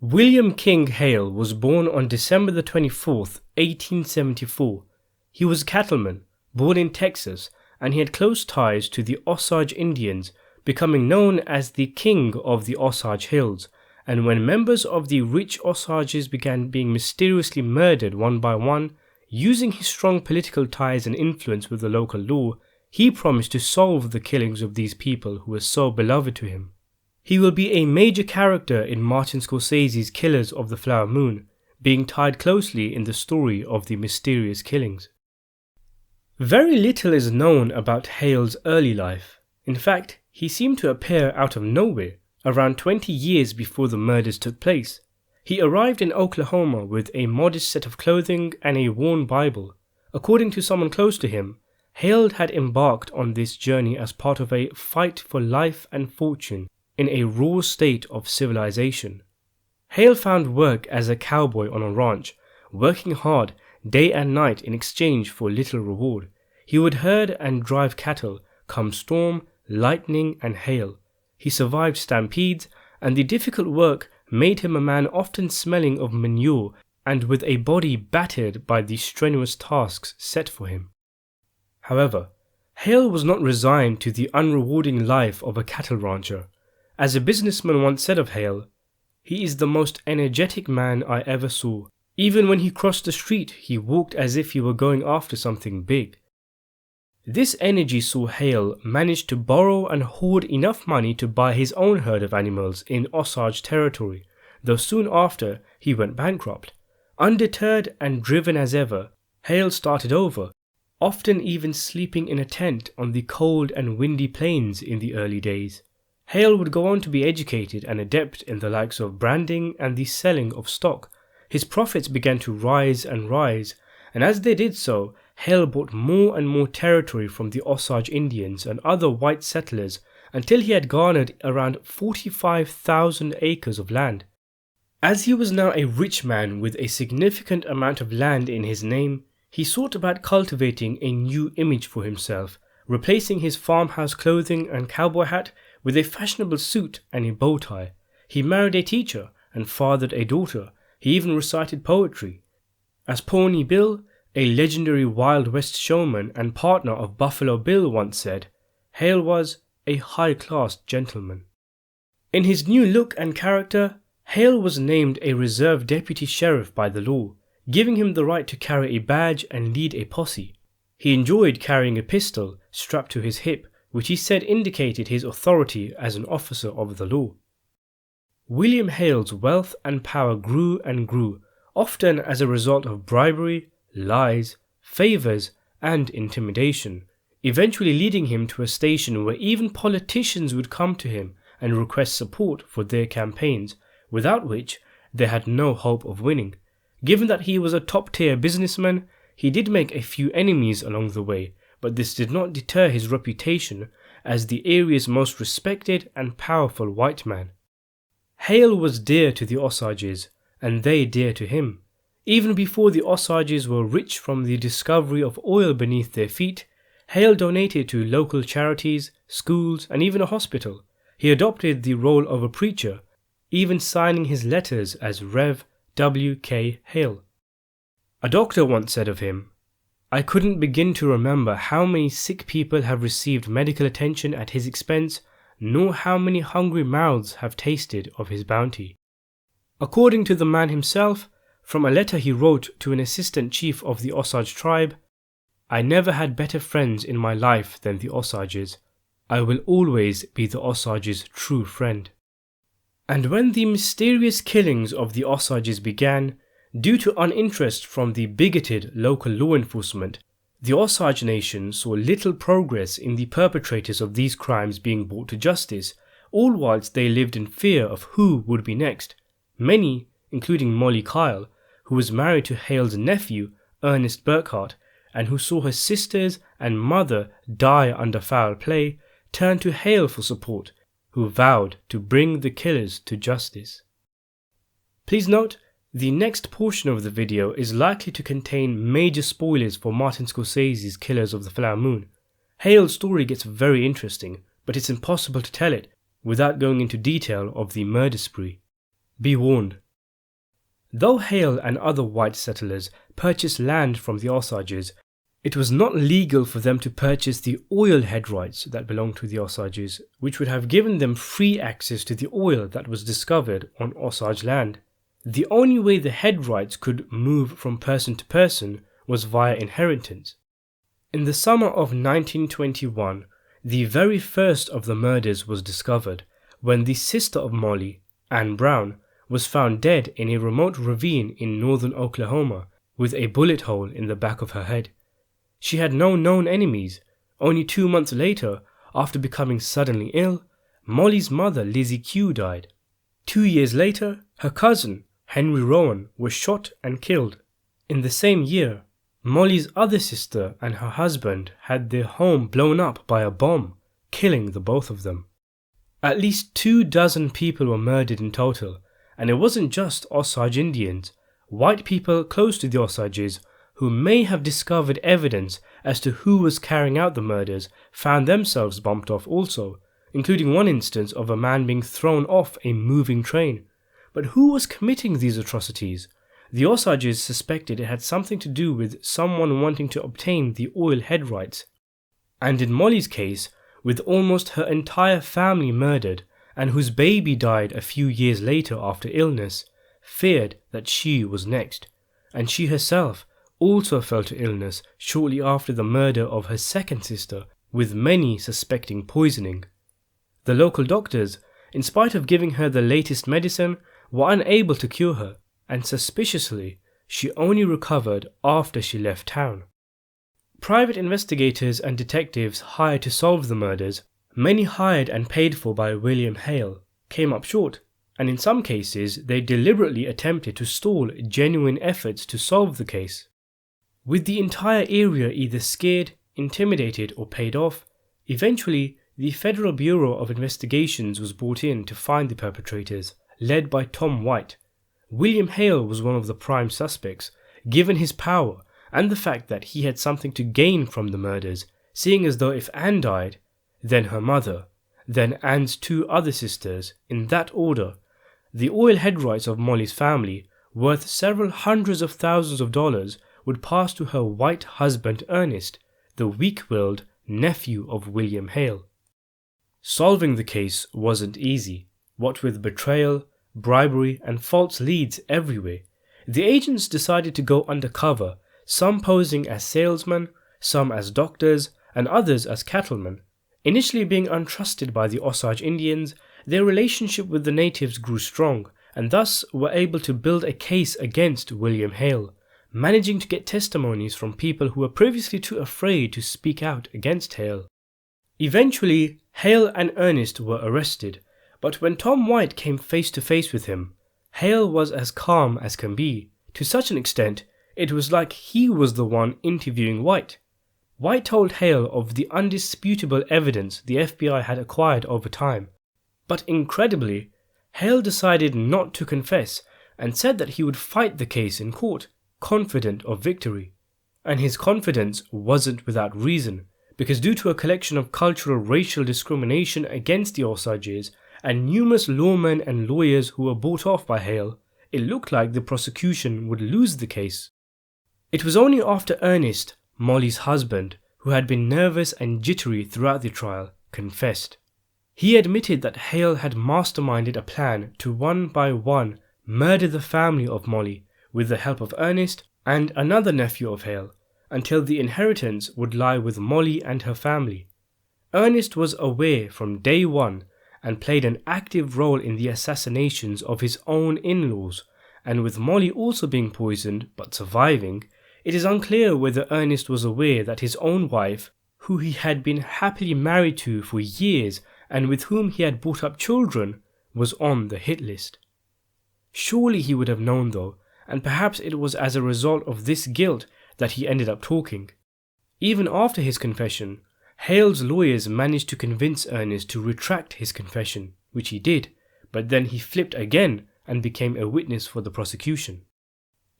William King Hale was born on December the 24th, 1874. He was a cattleman, born in Texas, and he had close ties to the Osage Indians, becoming known as the King of the Osage Hills. And when members of the rich Osages began being mysteriously murdered one by one, using his strong political ties and influence with the local law, he promised to solve the killings of these people who were so beloved to him. He will be a major character in Martin Scorsese's Killers of the Flower Moon, being tied closely in the story of the mysterious killings. Very little is known about Hale's early life. In fact, he seemed to appear out of nowhere, around 20 years before the murders took place. He arrived in Oklahoma with a modest set of clothing and a worn Bible. According to someone close to him, Hale had embarked on this journey as part of a fight for life and fortune in a raw state of civilization. Hale found work as a cowboy on a ranch, working hard day and night in exchange for little reward. He would herd and drive cattle, come storm, lightning, and hail. He survived stampedes, and the difficult work made him a man often smelling of manure and with a body battered by the strenuous tasks set for him. However, Hale was not resigned to the unrewarding life of a cattle rancher. As a businessman once said of Hale, "He is the most energetic man I ever saw. Even when he crossed the street, he walked as if he were going after something big." This energy saw Hale manage to borrow and hoard enough money to buy his own herd of animals in Osage territory, though soon after he went bankrupt. Undeterred and driven as ever, Hale started over, often even sleeping in a tent on the cold and windy plains in the early days. Hale would go on to be educated and adept in the likes of branding and the selling of stock. His profits began to rise, and as they did so, Hale bought more and more territory from the Osage Indians and other white settlers until he had garnered around 45,000 acres of land. As he was now a rich man with a significant amount of land in his name, he sought about cultivating a new image for himself, replacing his farmhouse clothing and cowboy hat with a fashionable suit and a bow tie. He married a teacher and fathered a daughter. He even recited poetry. As Pawnee Bill, a legendary Wild West showman and partner of Buffalo Bill, once said, Hale was a high-class gentleman. In his new look and character, Hale was named a reserve deputy sheriff by the law, giving him the right to carry a badge and lead a posse. He enjoyed carrying a pistol strapped to his hip, which he said indicated his authority as an officer of the law. William Hale's wealth and power grew and grew, often as a result of bribery, lies, favors, and intimidation, eventually leading him to a station where even politicians would come to him and request support for their campaigns, without which they had no hope of winning. Given that he was a top-tier businessman, he did make a few enemies along the way, but this did not deter his reputation as the area's most respected and powerful white man. Hale was dear to the Osages, and they dear to him. Even before the Osages were rich from the discovery of oil beneath their feet, Hale donated to local charities, schools, and even a hospital. He adopted the role of a preacher, even signing his letters as Rev. W. K. Hale. A doctor once said of him, "I couldn't begin to remember how many sick people have received medical attention at his expense, nor how many hungry mouths have tasted of his bounty." According to the man himself, from a letter he wrote to an assistant chief of the Osage tribe, "I never had better friends in my life than the Osages. I will always be the Osages' true friend." And when the mysterious killings of the Osages began, due to uninterest from the bigoted local law enforcement, the Osage Nation saw little progress in the perpetrators of these crimes being brought to justice, all whilst they lived in fear of who would be next. Many, including Molly Kyle, who was married to Hale's nephew, Ernest Burkhart, and who saw her sisters and mother die under foul play, turned to Hale for support, who vowed to bring the killers to justice. Please note, the next portion of the video is likely to contain major spoilers for Martin Scorsese's Killers of the Flower Moon. Hale's story gets very interesting, but it's impossible to tell it without going into detail of the murder spree. Be warned, Though Hale and other white settlers purchased land from the Osages, it was not legal for them to purchase the oil head rights that belonged to the Osages, which would have given them free access to the oil that was discovered on Osage land. The only way the head rights could move from person to person was via inheritance. In the summer of 1921, the very first of the murders was discovered when the sister of Molly, Ann Brown, was found dead in a remote ravine in northern Oklahoma with a bullet hole in the back of her head. She had no known enemies. Only 2 months later, after becoming suddenly ill, Molly's mother, Lizzie Q, died. 2 years later, her cousin, Henry Rowan, was shot and killed. In the same year, Molly's other sister and her husband had their home blown up by a bomb, killing the both of them. At least 24 people were murdered in total, and it wasn't just Osage Indians. White people close to the Osages, who may have discovered evidence as to who was carrying out the murders, found themselves bumped off also, including one instance of a man being thrown off a moving train. But who was committing these atrocities? The Osages suspected it had something to do with someone wanting to obtain the oil head rights. And in Molly's case, with almost her entire family murdered, and whose baby died a few years later after illness, feared that she was next, and she herself also fell to illness shortly after the murder of her second sister, with many suspecting poisoning. The local doctors, in spite of giving her the latest medicine, were unable to cure her, and suspiciously, she only recovered after she left town. Private investigators and detectives hired to solve the murders, many hired and paid for by William Hale, came up short, and in some cases they deliberately attempted to stall genuine efforts to solve the case. With the entire area either scared, intimidated, or paid off, eventually the Federal Bureau of Investigations was brought in to find the perpetrators, led by Tom White. William Hale was one of the prime suspects, given his power and the fact that he had something to gain from the murders, seeing as though if Anne died, then her mother, then Anne's 2 other sisters, in that order, the oil head rights of Molly's family, worth several hundreds of thousands of dollars, would pass to her white husband Ernest, the weak-willed nephew of William Hale. Solving the case wasn't easy, what with betrayal, bribery, and false leads everywhere. The agents decided to go undercover, some posing as salesmen, some as doctors, and others as cattlemen. Initially being untrusted by the Osage Indians, their relationship with the natives grew strong, and thus were able to build a case against William Hale, managing to get testimonies from people who were previously too afraid to speak out against Hale. Eventually, Hale and Ernest were arrested, but when Tom White came face to face with him, Hale was as calm as can be, to such an extent it was like he was the one interviewing White. White told Hale of the undisputable evidence the FBI had acquired over time, but incredibly, Hale decided not to confess and said that he would fight the case in court, confident of victory. And his confidence wasn't without reason, because due to a collection of cultural racial discrimination against the Osages and numerous lawmen and lawyers who were bought off by Hale, it looked like the prosecution would lose the case. It was only after Ernest, Molly's husband, who had been nervous and jittery throughout the trial, confessed. He admitted that Hale had masterminded a plan to one by one murder the family of Molly with the help of Ernest and another nephew of Hale, until the inheritance would lie with Molly and her family. Ernest was aware from day one and played an active role in the assassinations of his own in-laws, and with Molly also being poisoned but surviving, it is unclear whether Ernest was aware that his own wife, who he had been happily married to for years and with whom he had brought up children, was on the hit list. Surely he would have known though, and perhaps it was as a result of this guilt that he ended up talking. Even after his confession, Hale's lawyers managed to convince Ernest to retract his confession, which he did, but then he flipped again and became a witness for the prosecution.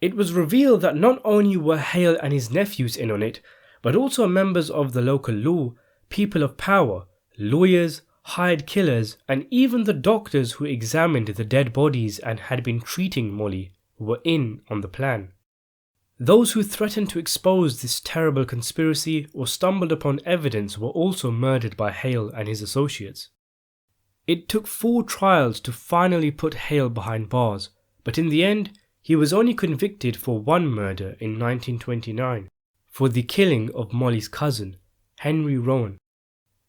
It was revealed that not only were Hale and his nephews in on it, but also members of the local law, people of power, lawyers, hired killers, and even the doctors who examined the dead bodies and had been treating Molly were in on the plan. Those who threatened to expose this terrible conspiracy or stumbled upon evidence were also murdered by Hale and his associates. It took 4 trials to finally put Hale behind bars, but in the end, he was only convicted for one murder in 1929, for the killing of Molly's cousin, Henry Rowan.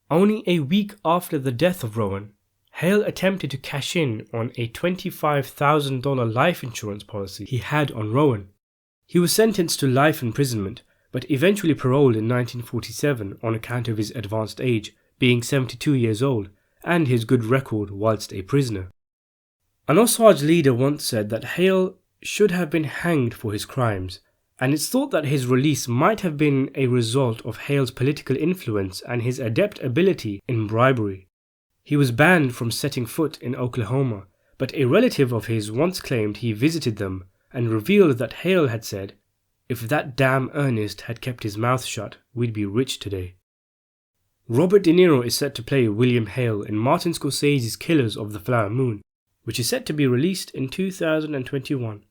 Only a week after the death of Rowan, Hale attempted to cash in on a $25,000 life insurance policy he had on Rowan. He was sentenced to life imprisonment, but eventually paroled in 1947 on account of his advanced age, being 72 years old, and his good record whilst a prisoner. An Osage leader once said that Hale should have been hanged for his crimes, and it's thought that his release might have been a result of Hale's political influence and his adept ability in bribery. He was banned from setting foot in Oklahoma, but a relative of his once claimed he visited them and revealed that Hale had said, "If that damn Ernest had kept his mouth shut, we'd be rich today." Robert De Niro is set to play William Hale in Martin Scorsese's Killers of the Flower Moon, which is set to be released in 2021.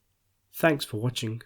Thanks for watching.